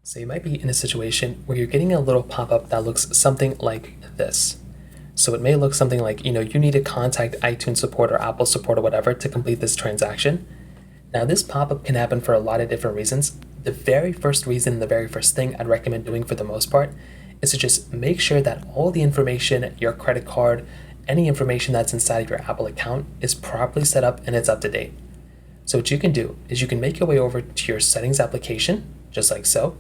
So you might be in a situation where you're getting a little pop-up that looks something like this. So it may look something like, you need to contact iTunes support or Apple support or whatever to complete this transaction. Now this pop-up can happen for a lot of different reasons. The very first reason, the very first thing I'd recommend doing for the most part is to just make sure that all the information, your credit card, any information that's inside of your Apple account is properly set up and it's up to date. So what you can do is you can make your way over to your settings application, just like so.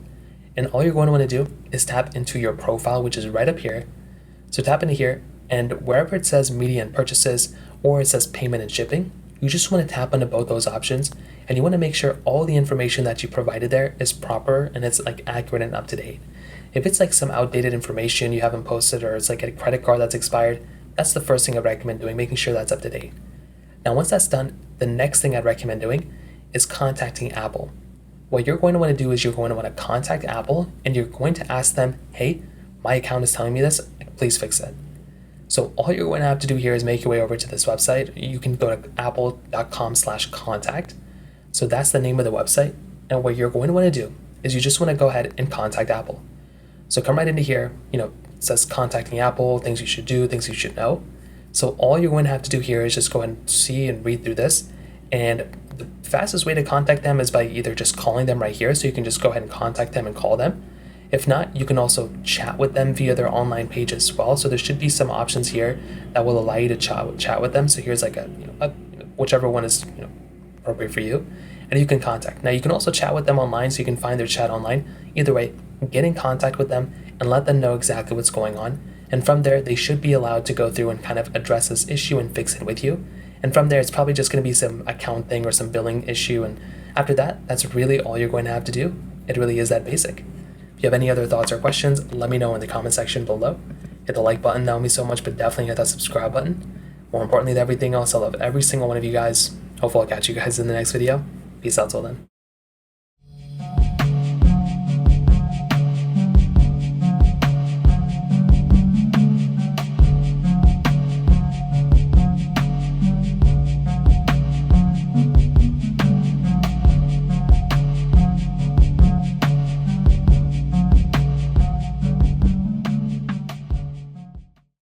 And all you're going to want to do is tap into your profile, which is right up here. So tap into here, and wherever it says media and purchases, or it says payment and shipping, you just want to tap into both those options. And you want to make sure all the information that you provided there is proper and it's like accurate and up to date. If it's like some outdated information you haven't posted, or it's like a credit card that's expired, that's the first thing I'd recommend doing, making sure that's up to date. Now, once that's done, the next thing I'd recommend doing is contacting Apple. What you're going to want to do is you're going to want to contact Apple and you're going to ask them, hey, my account is telling me this, please fix it. So all you're going to have to do here is make your way over to this website. You can go to apple.com/contact. So that's the name of the website. And what you're going to want to do is you just want to go ahead and contact Apple. So come right into here, it says contacting Apple, things you should do, things you should know. So all you're going to have to do here is just go ahead and see and read through this. And the fastest way to contact them is by either just calling them right here. So you can just go ahead and contact them and call them. If not, you can also chat with them via their online page as well. So there should be some options here that will allow you to chat with them. So here's like whichever one is appropriate for you, and you can contact. Now you can also chat with them online, so you can find their chat online. Either way, get in contact with them and let them know exactly what's going on. And from there, they should be allowed to go through and kind of address this issue and fix it with you. And from there, it's probably just going to be some account thing or some billing issue. And after that, that's really all you're going to have to do. It really is that basic. If you have any other thoughts or questions, let me know in the comment section below. Hit the like button, that would mean so much, but definitely hit that subscribe button. More importantly than everything else, I love every single one of you guys. Hopefully I'll catch you guys in the next video. Peace out till then.